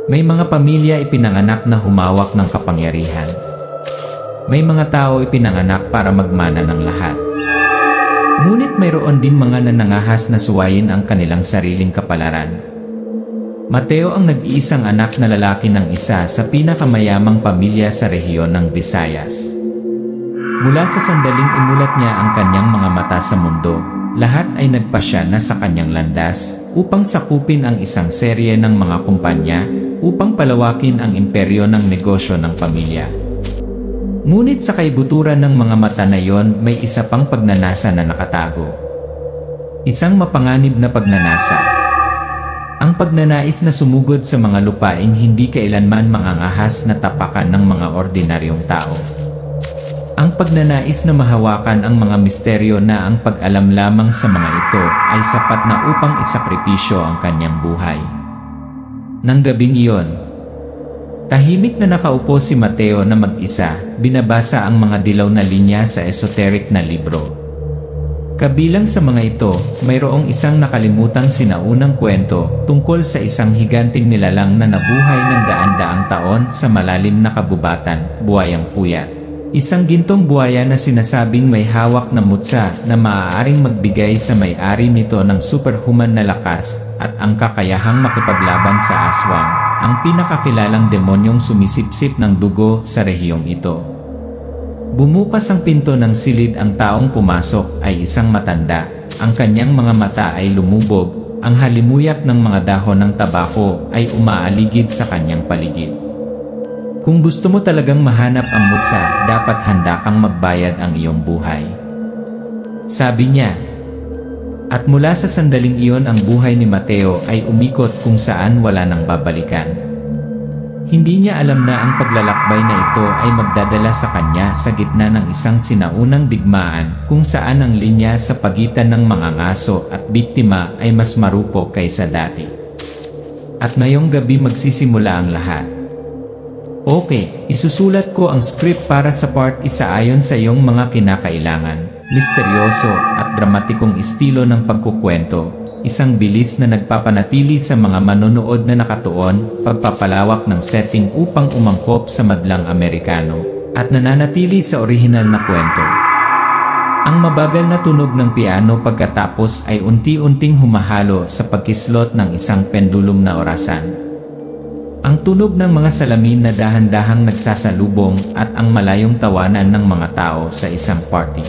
May mga pamilya ipinanganak na humawak ng kapangyarihan. May mga tao ipinanganak para magmana ng lahat. Ngunit mayroon din mga nanangahas na suwayin ang kanilang sariling kapalaran. Mateo ang nag-iisang anak na lalaki ng isa sa pinakamayamang pamilya sa rehiyon ng Visayas. Mula sa sandaling imulat niya ang kanyang mga mata sa mundo, lahat ay nagpasya na sa kanyang landas upang sakupin ang isang serye ng mga kumpanya upang palawakin ang imperyo ng negosyo ng pamilya. Ngunit sa kaibuturan ng mga mata na iyon may isa pang pagnanasa na nakatago. Isang mapanganib na pagnanasa. Ang pagnanais na sumugod sa mga lupaing hindi kailanman mangangahas na tapakan ng mga ordinaryong tao. Ang pagnanais na mahawakan ang mga misteryo na ang pag-alam lamang sa mga ito ay sapat na upang isakripisyo ang kanyang buhay. Nang gabing iyon, tahimik na nakaupo si Mateo na mag-isa, binabasa ang mga dilaw na linya sa esoteric na libro. Kabilang sa mga ito, mayroong isang nakalimutang sinaunang kwento tungkol sa isang higanting nilalang na nabuhay ng daan-daang taon sa malalim na kabubatan, buhayang puyat. Isang gintong buhaya na sinasabing may hawak na mutsa na maaaring magbigay sa may-ari nito ng superhuman na lakas at ang kakayahang makipaglaban sa aswang, ang pinakakilalang demonyong sumisipsip ng dugo sa rehiyong ito. Bumukas ang pinto ng silid, ang taong pumasok ay isang matanda, ang kanyang mga mata ay lumubog, ang halimuyak ng mga dahon ng tabako ay umaaligid sa kanyang paligid. Kung gusto mo talagang mahanap ang mutsa, dapat handa kang magbayad ang iyong buhay. Sabi niya. At mula sa sandaling iyon ang buhay ni Mateo ay umikot kung saan wala nang babalikan. Hindi niya alam na ang paglalakbay na ito ay magdadala sa kanya sa gitna ng isang sinaunang digmaan kung saan ang linya sa pagitan ng mga ngaso at biktima ay mas marupok kaysa dati. At ngayong gabi magsisimula ang lahat. Okay, isusulat ko ang script para sa part isa ayon sa iyong mga kinakailangan. Misteryoso at dramatikong estilo ng pagkukwento, isang bilis na nagpapanatili sa mga manonood na nakatuon, pagpapalawak ng setting upang umangkop sa madlang Amerikano, at nananatili sa orihinal na kwento. Ang mabagal na tunog ng piano pagkatapos ay unti-unting humahalo sa pagkislot ng isang pendulum na orasan. Ang tunog ng mga salamin na dahan-dahang nagsasalubong at ang malayong tawanan ng mga tao sa isang party.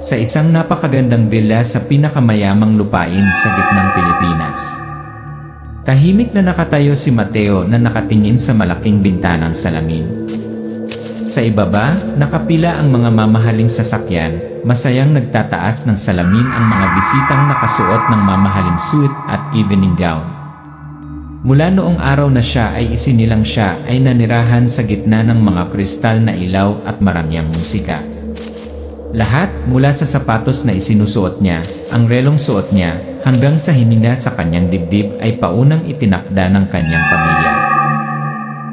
Sa isang napakagandang villa sa pinakamayamang lupain sa gitnang Pilipinas. Tahimik na nakatayo si Mateo na nakatingin sa malaking bintanang salamin. Sa ibaba, nakapila ang mga mamahaling sasakyan, masayang nagtataas ng salamin ang mga bisitang nakasuot ng mamahaling suit at evening gown. Mula noong araw na siya ay isinilang siya ay nanirahan sa gitna ng mga kristal na ilaw at marangyang musika. Lahat mula sa sapatos na isinusuot niya, ang relong suot niya, hanggang sa hininga sa kanyang dibdib ay paunang itinakda ng kanyang pamilya.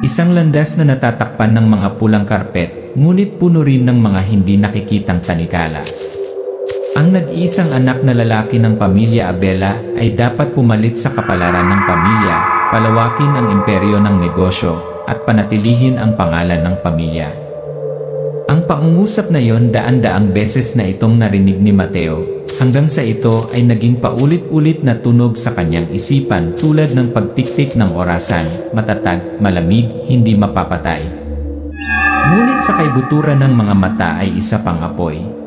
Isang landas na natatakpan ng mga pulang karpet, ngunit puno rin ng mga hindi nakikitang tanikala. Ang nag-iisang anak na lalaki ng pamilya Abela ay dapat pumalit sa kapalaran ng pamilya, palawakin ang imperyo ng negosyo, at panatilihin ang pangalan ng pamilya. Ang pangungusap na yon daan-daang beses na itong narinig ni Mateo, hanggang sa ito ay naging paulit-ulit na tunog sa kanyang isipan tulad ng pagtiktik ng orasan, matatag, malamig, hindi mapapatay. Ngunit sa kaibuturan ng mga mata ay isa pang apoy.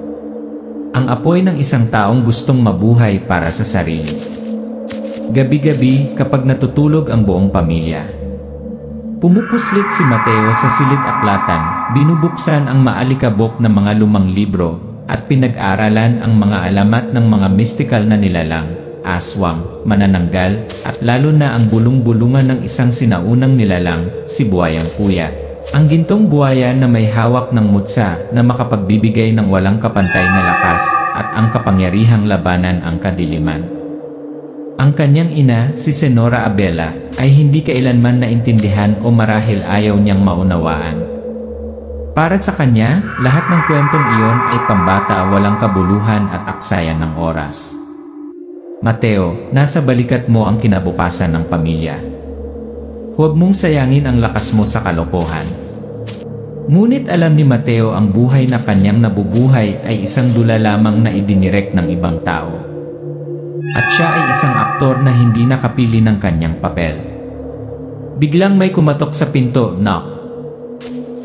Ang apoy ng isang taong gustong mabuhay para sa sarili. Gabi-gabi kapag natutulog ang buong pamilya, pumupuslit si Mateo sa silid-aklatan, binubuksan ang maalikabok na mga lumang libro, at pinag-aralan ang mga alamat ng mga mystical na nilalang, aswang, manananggal, at lalo na ang bulong-bulungan ng isang sinaunang nilalang, si Buhayang Puyat. Ang gintong buhaya na may hawak ng mutsa na makapagbibigay ng walang kapantay na lakas at ang kapangyarihang labanan ang kadiliman. Ang kanyang ina, si Senora Abela, ay hindi kailanman naintindihan o marahil ayaw niyang maunawaan. Para sa kanya, lahat ng kwentong iyon ay pambata, walang kabuluhan at aksayan ng oras. Mateo, nasa balikat mo ang kinabukasan ng pamilya. Huwag mong sayangin ang lakas mo sa kalokohan. Ngunit alam ni Mateo ang buhay na kanyang nabubuhay ay isang dula lamang na idinirek ng ibang tao. At siya ay isang aktor na hindi nakapili ng kanyang papel. Biglang may kumatok sa pinto, knock.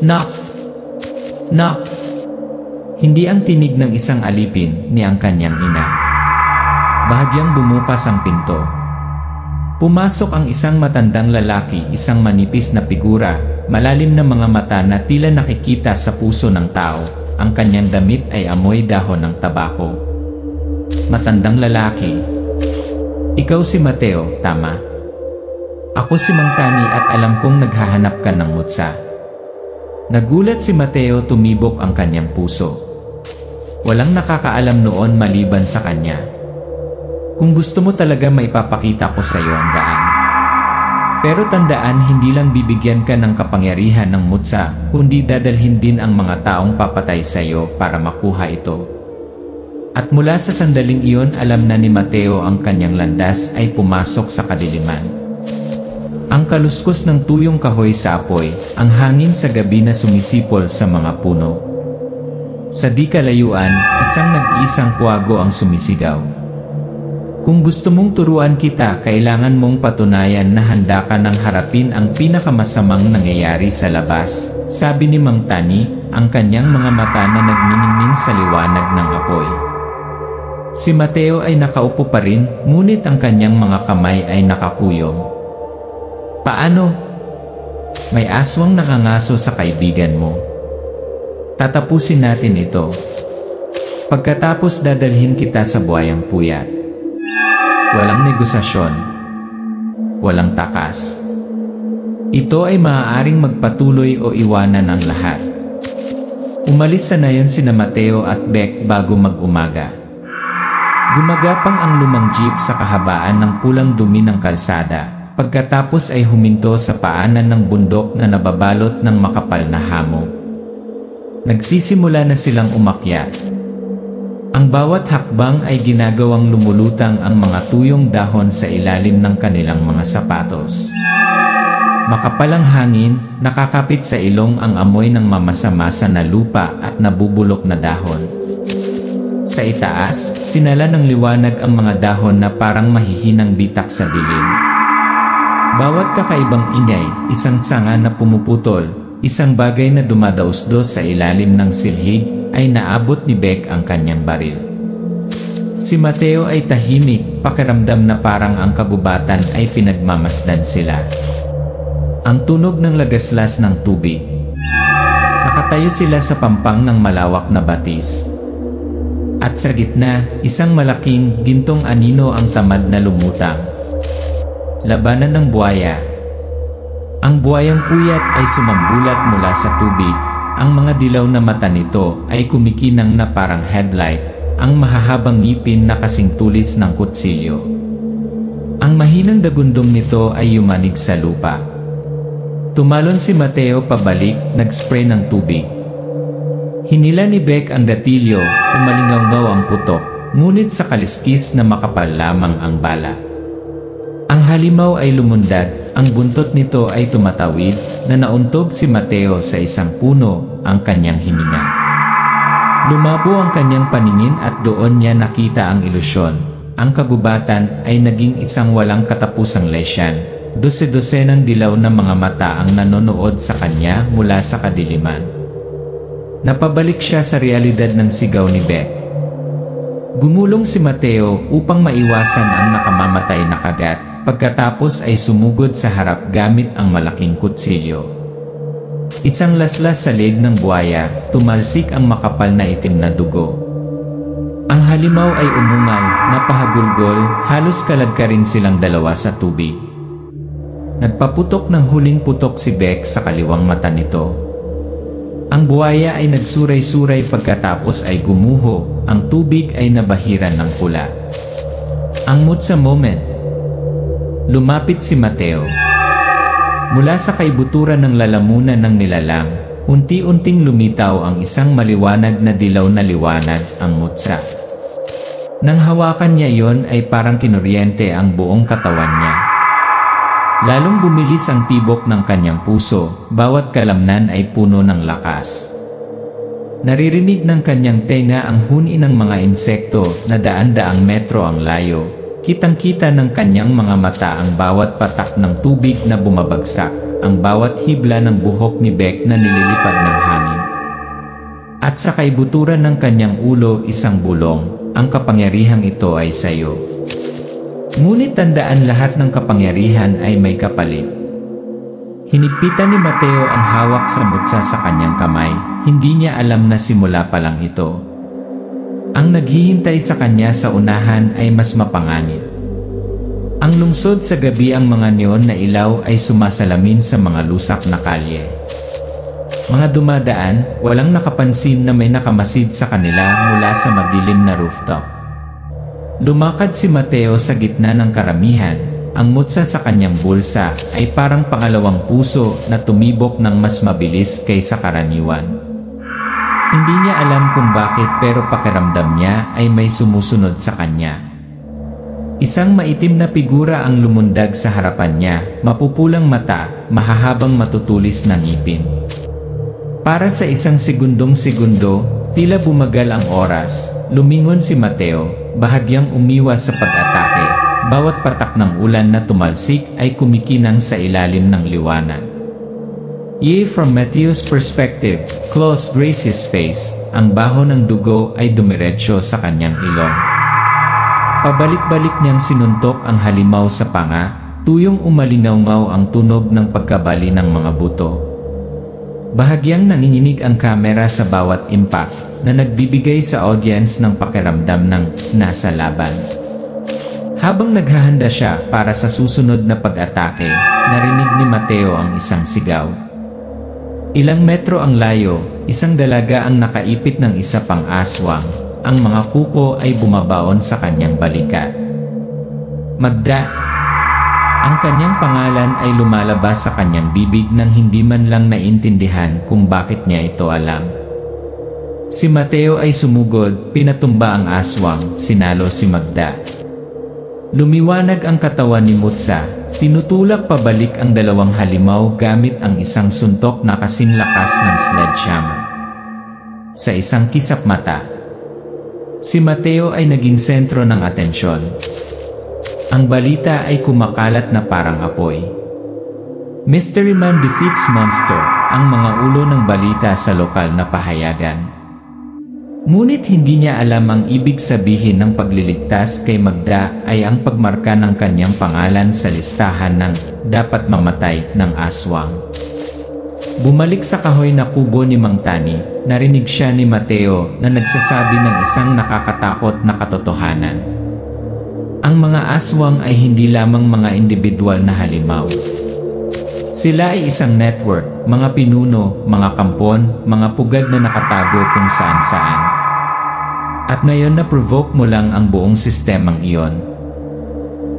Knock! Knock! Hindi ang tinig ng isang alipin ni ang kanyang ina. Bahagyang bumukas ang pinto. Pumasok ang isang matandang lalaki, isang manipis na figura, malalim na mga mata na tila nakikita sa puso ng tao. Ang kanyang damit ay amoy dahon ng tabako. Matandang lalaki. Ikaw si Mateo, tama? Ako si Mang Tani at alam kong naghahanap ka ng mutsa. Nagulat si Mateo, tumibok ang kanyang puso. Walang nakakaalam noon maliban sa kanya. Kung gusto mo talaga maipapakita ko sa iyo ang daan. Pero tandaan, hindi lang bibigyan ka ng kapangyarihan ng mutsa, kundi dadalhin din ang mga taong papatay sa iyo para makuha ito. At mula sa sandaling iyon, alam na ni Mateo ang kanyang landas ay pumasok sa kadiliman. Ang kaluskos ng tuyong kahoy sa apoy, ang hangin sa gabi na sumisipol sa mga puno. Sa di kalayuan, isang nag-iisang kuwago ang sumisigaw. Kung gusto mong turuan kita, kailangan mong patunayan na handa ka nang harapin ang pinakamasamang nangyayari sa labas, sabi ni Mang Tani, ang kanyang mga mata na nagniningning sa liwanag ng apoy. Si Mateo ay nakaupo pa rin, ngunit ang kanyang mga kamay ay nakakuyong. Paano? May aswang nakangaso sa kaibigan mo. Tatapusin natin ito. Pagkatapos dadalhin kita sa buhayang puyat. Walang negosasyon. Walang takas. Ito ay maaaring magpatuloy o iwanan ang lahat. Umalis sa nayon sina Mateo at Beck bago mag-umaga. Gumagapang ang lumang jeep sa kahabaan ng pulang dumi ng kalsada, pagkatapos ay huminto sa paanan ng bundok na nababalot ng makapal na hamog. Nagsisimula na silang umakyat. Ang bawat hakbang ay ginagawang lumulutang ang mga tuyong dahon sa ilalim ng kanilang mga sapatos. Makapalang hangin, nakakapit sa ilong ang amoy ng mamasa-masa na lupa at nabubulok na dahon. Sa itaas, sinala ng liwanag ang mga dahon na parang mahihinang bitak sa dilim. Bawat kakaibang ingay, isang sanga na pumuputol, isang bagay na dumadausdos sa ilalim ng silhig, ay naabot ni Beck ang kanyang baril. Si Mateo ay tahimik, pakiramdam na parang ang kagubatan ay pinagmamasdan sila. Ang tunog ng lagaslas ng tubig. Nakatayo sila sa pampang ng malawak na batis. At sa gitna, isang malaking, gintong anino ang tamad na lumutang. Labanan ng buhaya. Ang buhayang puyat ay sumambulat mula sa tubig. Ang mga dilaw na mata nito ay kumikinang na parang headlight, ang mahahabang ngipin na kasing tulis ng kutsilyo. Ang mahinang dagundong nito ay yumanig sa lupa. Tumalon si Mateo pabalik, nag-spray ng tubig. Hinila ni Beck ang gatilyo, umalingaw-ngaw ang putok, ngunit sa kaliskis na makapal lamang ang bala. Ang halimaw ay lumundag, ang buntot nito ay tumatawid, na nauntog si Mateo sa isang puno, ang kanyang hininga. Lumabo ang kanyang paningin at doon niya nakita ang ilusyon. Ang kagubatan ay naging isang walang katapusang lesyan. Dose-dosenang dilaw na mga mata ang nanonood sa kanya mula sa kadiliman. Napabalik siya sa realidad ng sigaw ni Beck. Gumulong si Mateo upang maiwasan ang nakamamatay na kagat. Pagkatapos ay sumugod sa harap gamit ang malaking kutsilyo. Isang laslas sa leeg ng buhaya, tumalsik ang makapal na itim na dugo. Ang halimaw ay umungal, napahagulgol, halos kalagkarin silang dalawa sa tubig. Nagpaputok ng huling putok si Beck sa kaliwang mata nito. Ang buhaya ay nagsuray-suray pagkatapos ay gumuho, ang tubig ay nabahiran ng pula. Ang mutsa moment. Lumapit si Mateo. Mula sa kaibuturan ng lalamunan ng nilalang, unti-unting lumitaw ang isang maliwanag na dilaw na liwanag, ang mutsa. Nang hawakan niya iyon ay parang kinuryente ang buong katawan niya. Lalong bumilis ang tibok ng kanyang puso, bawat kalamnan ay puno ng lakas. Naririnig ng kanyang tenga ang huni ng mga insekto na daan-daang metro ang layo. Kitang-kita ng kanyang mga mata ang bawat patak ng tubig na bumabagsak, ang bawat hibla ng buhok ni Beck na nililipad ng hangin. At sa kaibuturan ng kanyang ulo isang bulong, ang kapangyarihang ito ay sayo. Ngunit tandaan lahat ng kapangyarihan ay may kapalit. Hinigpitan ni Mateo ang hawak sa mutsa sa kanyang kamay, hindi niya alam na simula pa lang ito. Ang naghihintay sa kanya sa unahan ay mas mapanganib. Ang lungsod sa gabi ang mga neon na ilaw ay sumasalamin sa mga lusak na kalye. Mga dumadaan, walang nakapansin na may nakamasid sa kanila mula sa madilim na rooftop. Lumakad si Mateo sa gitna ng karamihan, ang mutsa sa kanyang bulsa ay parang pangalawang puso na tumibok ng mas mabilis kaysa karaniwan. Hindi niya alam kung bakit pero pakiramdam niya ay may sumusunod sa kanya. Isang maitim na figura ang lumundag sa harapan niya, mapupulang mata, mahahabang matutulis na ngipin. Para sa isang segundong-segundo, tila bumagal ang oras, lumingon si Mateo, bahagyang umiwas sa pag-atake. Bawat patak ng ulan na tumalsik ay kumikinang sa ilalim ng liwanag. From Mateo's perspective, close grazed his face, ang baho ng dugo ay dumiretso sa kanyang ilong. Pabalik-balik niyang sinuntok ang halimaw sa panga, tuyong umalingaw-ngaw ang tunog ng pagkabali ng mga buto. Bahagyang nanginginig ang kamera sa bawat impact, na nagbibigay sa audience ng pakiramdam ng nasa laban. Habang naghahanda siya para sa susunod na pag-atake, narinig ni Mateo ang isang sigaw. Ilang metro ang layo, isang dalaga ang nakaipit ng isa pang aswang. Ang mga kuko ay bumabaon sa kanyang balikat. Magda! Ang kanyang pangalan ay lumalabas sa kanyang bibig nang hindi man lang naintindihan kung bakit niya ito alam. Si Mateo ay sumugod, pinatumba ang aswang, sinalo si Magda. Lumiwanag ang katawan ni Mutsa. Tinutulak pabalik ang dalawang halimaw gamit ang isang suntok na kasing lakas ng sledgehammer. Sa isang kisap mata, si Mateo ay naging sentro ng atensyon. Ang balita ay kumakalat na parang apoy. Mystery Man defeats monster, ang mga ulo ng balita sa lokal na pahayagan. Ngunit hindi niya alam ang ibig sabihin ng pagliligtas kay Magda ay ang pagmarka ng kanyang pangalan sa listahan ng dapat mamatay ng aswang. Bumalik sa kahoy na kubo ni Mang Tani, narinig siya ni Mateo na nagsasabi ng isang nakakatakot na katotohanan. Ang mga aswang ay hindi lamang mga individual na halimaw. Sila ay isang network, mga pinuno, mga kampon, mga pugad na nakatago kung saan-saan. At ngayon na-provoke mo lang ang buong sistemang iyon.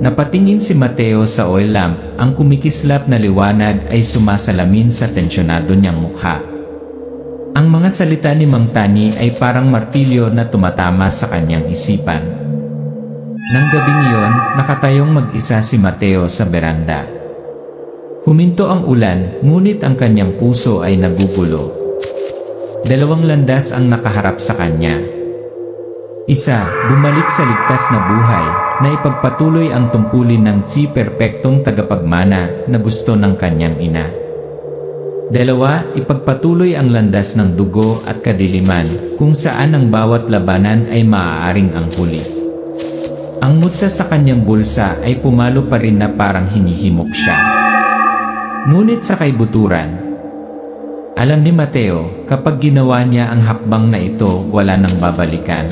Napatingin si Mateo sa oil lamp, ang kumikislap na liwanag ay sumasalamin sa tensyonado niyang mukha. Ang mga salita ni Mang Tani ay parang martilyo na tumatama sa kanyang isipan. Nang gabing iyon, nakatayong mag-isa si Mateo sa beranda. Huminto ang ulan, ngunit ang kanyang puso ay nagugulo. Dalawang landas ang nakaharap sa kanya. Isa, bumalik sa ligtas na buhay, na ipagpatuloy ang tungkulin ng si perpektong tagapagmana na gusto ng kanyang ina. Dalawa, ipagpatuloy ang landas ng dugo at kadiliman, kung saan ang bawat labanan ay maaaring ang huli. Ang mutsa sa kanyang bulsa ay pumalo pa rin na parang hinihimok siya. Ngunit sa kaibuturan, alam ni Mateo, kapag ginawa niya ang hakbang na ito, wala nang babalikan.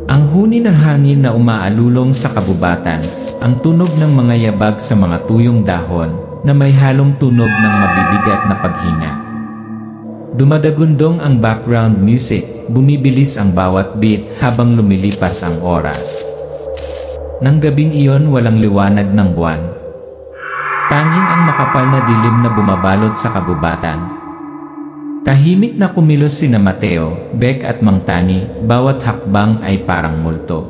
Ang huni ng hangin na umaalulong sa kabubatan, ang tunog ng mga yabag sa mga tuyong dahon, na may halong tunog ng mabibigat na paghinga. Dumadagundong ang background music, bumibilis ang bawat beat habang lumilipas ang oras. Nang gabing iyon walang liwanag ng buwan. Tanging ang makapal na dilim na bumabalot sa kabubatan. Tahimik na kumilos sina Mateo, Beck at Mang Tani, bawat hakbang ay parang multo.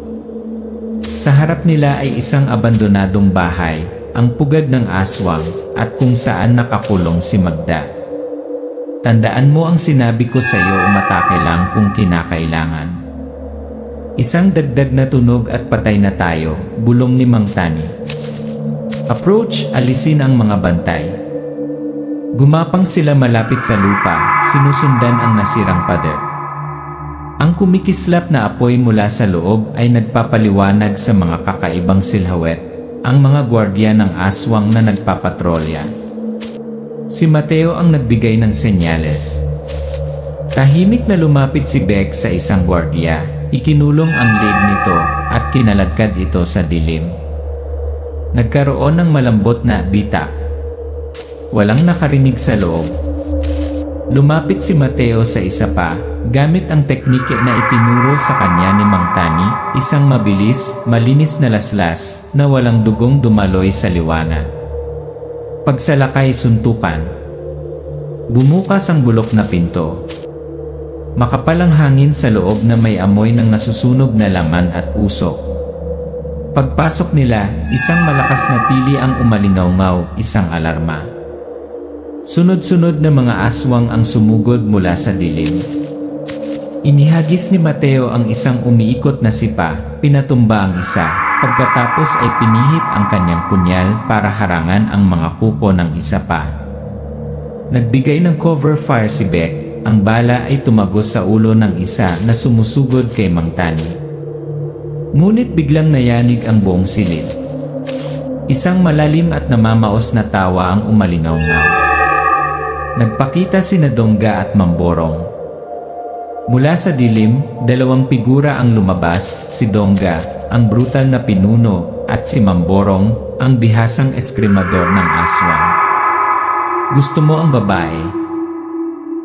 Sa harap nila ay isang abandonadong bahay, ang pugad ng aswang, at kung saan nakakulong si Magda. Tandaan mo ang sinabi ko sa iyo, umatake lang kung kinakailangan. Isang dagdag na tunog at patay na tayo, bulong ni Mang Tani. Approach, alisin ang mga bantay. Gumapang sila malapit sa lupa, sinusundan ang nasirang pader. Ang kumikislap na apoy mula sa loob ay nagpapaliwanag sa mga kakaibang silhouette, ang mga gwardiya ng aswang na nagpapatrolya. Si Mateo ang nagbigay ng senyales. Tahimik na lumapit si Beck sa isang gwardiya, ikinulong ang leg nito at kinaladkad ito sa dilim. Nagkaroon ng malambot na bitak. Walang nakarinig sa loob. Lumapit si Mateo sa isa pa, gamit ang teknike na itinuro sa kanya ni Mang Tani, isang mabilis, malinis na laslas, na walang dugong dumaloy sa liwanag. Pagsalakay suntukan. Bumukas ang bulok na pinto. Makapal ang hangin sa loob na may amoy ng nasusunog na laman at usok. Pagpasok nila, isang malakas na tili ang umalingaw-ngaw, isang alarma. Sunod-sunod na mga aswang ang sumugod mula sa dilim. Inihagis ni Mateo ang isang umiikot na sipa, pinatumba ang isa, pagkatapos ay pinihit ang kanyang punyal para harangan ang mga kuko ng isa pa. Nagbigay ng cover fire si Beck, ang bala ay tumagos sa ulo ng isa na sumusugod kay Mang Tani. Ngunit biglang nayanig ang buong silid. Isang malalim at namamaos na tawa ang umalingaw-ngaw. Nagpakita sina Dongga at Mamborong. Mula sa dilim, dalawang figura ang lumabas, si Dongga, ang brutal na pinuno, at si Mamborong, ang bihasang eskrimador ng aswang. Gusto mo ang babae?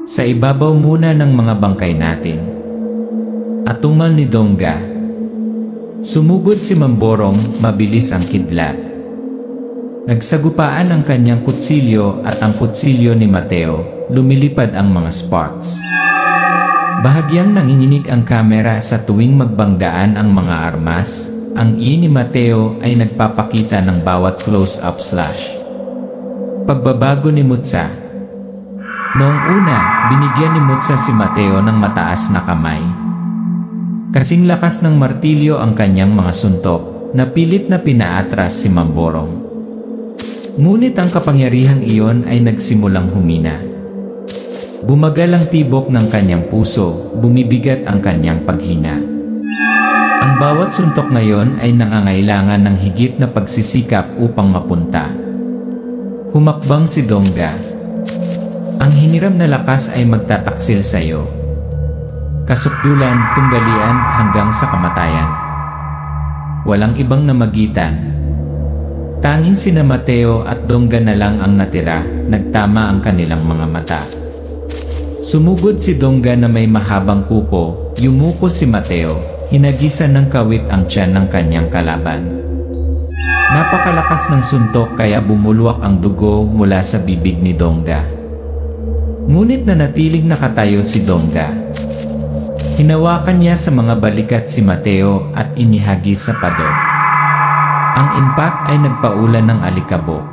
Sa ibabaw muna ng mga bangkay natin. Atungal ni Dongga. Sumugod si Mamborong, mabilis ang kidlat. Nagsagupaan ang kanyang kutsilyo at ang kutsilyo ni Mateo, lumilipad ang mga sparks. Bahagyang nanginginig ang kamera sa tuwing magbanggaan ang mga armas, ang ni Mateo ay nagpapakita ng bawat close-up slash. Pagbabago ni Mutsa. Noong una, binigyan ni Mutsa si Mateo ng mataas na kamay. Kasing lakas ng martilyo ang kanyang mga suntok, napilit na pinaatras si Mamborong. Ngunit ang kapangyarihang iyon ay nagsimulang humina. Bumagal ang tibok ng kanyang puso, bumibigat ang kanyang paghina. Ang bawat suntok ngayon ay nangangailangan ng higit na pagsisikap upang mapunta. Humakbang si Dongga. Ang hiniram na lakas ay magtataksil sa iyo. Kasukdulan, tunggalian hanggang sa kamatayan. Walang ibang namagitan. Tanging sina Mateo at Dongga na lang ang natira, nagtama ang kanilang mga mata. Sumugod si Dongga na may mahabang kuko, yumuko si Mateo, hinagisan ng kawit ang tiyan ng kanyang kalaban. Napakalakas ng suntok kaya bumulwak ang dugo mula sa bibig ni Dongga. Ngunit nanatiling nakatayo si Dongga. Hinawakan niya sa mga balikat si Mateo at inihagis sa pader. Ang impact ay nagpaulan ng alikabok.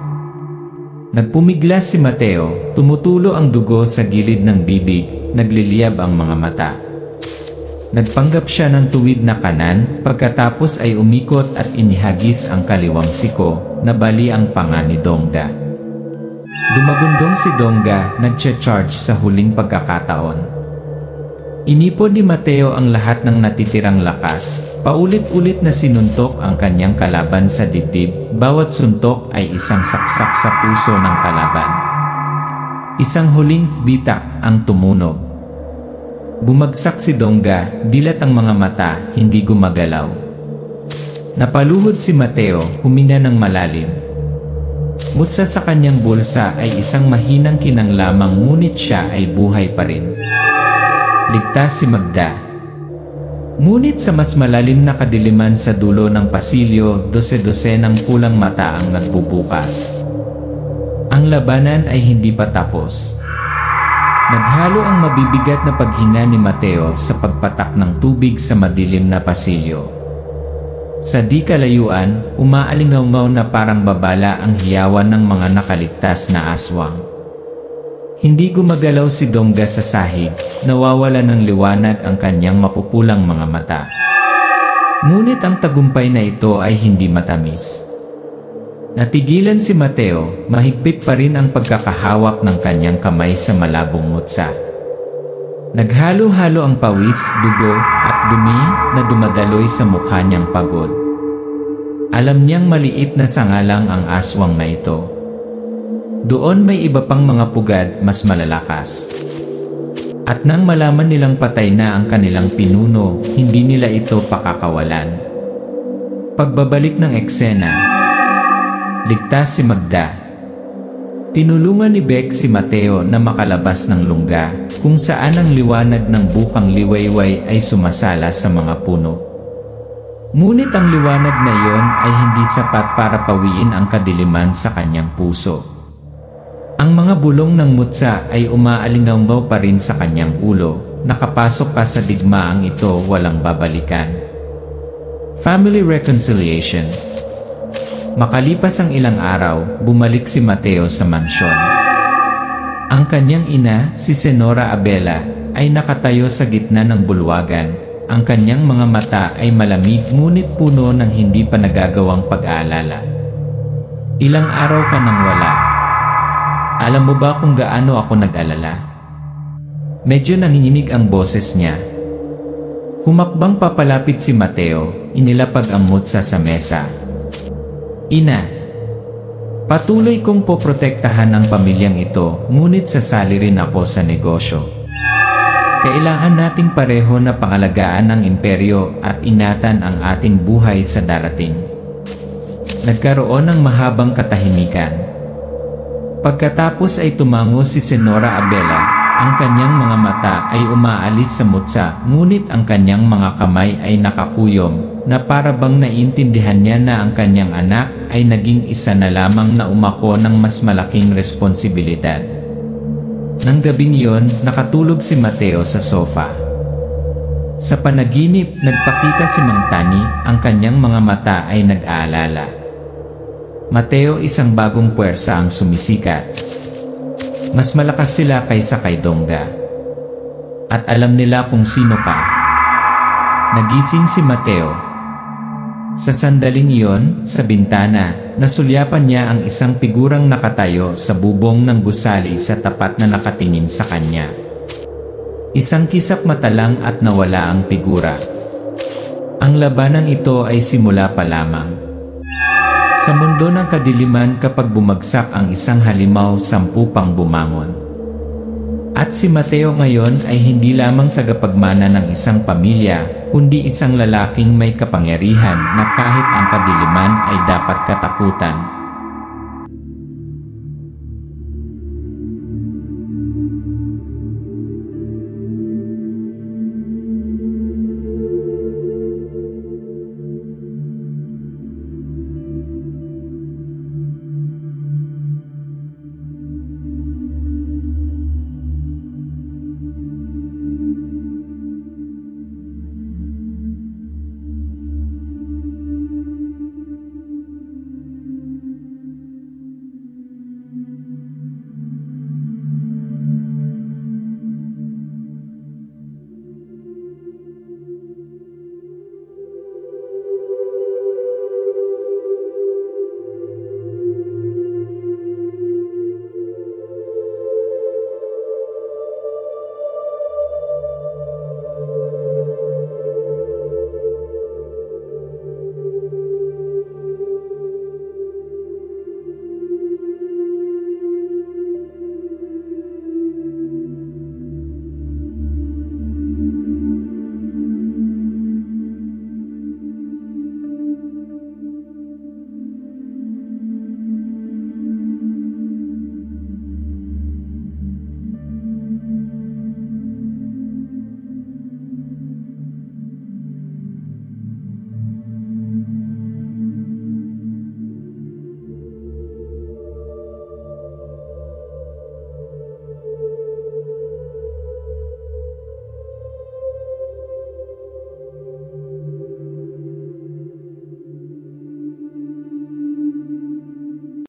Nagpumiglas si Mateo, tumutulo ang dugo sa gilid ng bibig, nagliliyab ang mga mata. Nagpanggap siya ng tuwid na kanan, pagkatapos ay umikot at inihagis ang kaliwang siko, na bali ang panga ni Dongga. Dumagundong si Dongga, nagche-charge sa huling pagkakataon. Inipon ni Mateo ang lahat ng natitirang lakas, paulit-ulit na sinuntok ang kanyang kalaban sa dibdib, bawat suntok ay isang saksak sa puso ng kalaban. Isang huling bitak ang tumunog. Bumagsak si Dongga, dilat ang mga mata, hindi gumagalaw. Napaluhod si Mateo, huminga ng malalim. Mutsa sa kanyang bulsa ay isang mahinang kinang lamang ngunit siya ay buhay pa rin. Ligtas si Magda. Ngunit sa mas malalim na kadiliman sa dulo ng pasilyo, dose-dose ng pulang mata ang nagbubukas. Ang labanan ay hindi pa tapos. Naghalo ang mabibigat na paghinga ni Mateo sa pagpatak ng tubig sa madilim na pasilyo. Sa di kalayuan, umaalingaw-ngaw na parang babala ang hiyawan ng mga nakaligtas na aswang. Hindi gumagalaw si Dongga sa sahig, nawawala ng liwanag ang kanyang mapupulang mga mata. Ngunit ang tagumpay na ito ay hindi matamis. Natigilan si Mateo, mahigpit pa rin ang pagkakahawak ng kanyang kamay sa malabong mutsa. Naghalo-halo ang pawis, dugo, at dumi na dumadaloy sa mukha niyang pagod. Alam niyang maliit na sangalang ang aswang na ito. Doon may iba pang mga pugad mas malalakas. At nang malaman nilang patay na ang kanilang pinuno, hindi nila ito pakakawalan. Pagbabalik ng eksena, ligtas si Magda. Tinulungan ni Beck si Mateo na makalabas ng lungga, kung saan ang liwanag ng bukang liwayway ay sumasala sa mga puno. Ngunit ang liwanag na iyon ay hindi sapat para pawiin ang kadiliman sa kanyang puso. Ang mga bulong ng mutsa ay umaalingaw pa rin sa kanyang ulo, nakapasok pa sa digmaang ito walang babalikan. Family reconciliation. Makalipas ang ilang araw, bumalik si Mateo sa mansyon. Ang kanyang ina, si Senora Abela, ay nakatayo sa gitna ng bulwagan. Ang kanyang mga mata ay malamig ngunit puno ng hindi pa nagagawang pag-aalala. Ilang araw ka nang wala. Alam mo ba kung gaano ako nag-alala? Medyo nanginginig ang boses niya. Humakbang papalapit si Mateo, inilapag ang mutsa sa mesa. Ina, patuloy kong poprotektahan ang pamilyang ito, ngunit sasali rin ako sa negosyo. Kailangan nating pareho na pangalagaan ang imperyo at ingatan ang ating buhay sa darating. Nagkaroon ng mahabang katahimikan. Pagkatapos ay tumango si Senora Abela, ang kanyang mga mata ay umaalis sa mutsa, ngunit ang kanyang mga kamay ay nakakuyom, na para bang naiintindihan niya na ang kanyang anak ay naging isa na lamang na umako ng mas malaking responsibilidad. Nang gabing iyon, nakatulog si Mateo sa sofa. Sa panaginip, nagpakita si Mang Tani, ang kanyang mga mata ay nag-aalala. Mateo, isang bagong puwersa ang sumisikat. Mas malakas sila kaysa kay Dongga. At alam nila kung sino ka. Nagising si Mateo. Sa sandaling iyon, sa bintana, nasulyapan niya ang isang figurang nakatayo sa bubong ng gusali sa tapat na nakatingin sa kanya. Isang kisap mata lang at nawala ang figura. Ang labanang ito ay simula pa lamang. Sa mundo ng kadiliman, kapag bumagsak ang isang halimaw, 10 pang bumangon. At si Mateo ngayon ay hindi lamang tagapagmana ng isang pamilya, kundi isang lalaking may kapangyarihan na kahit ang kadiliman ay dapat katakutan.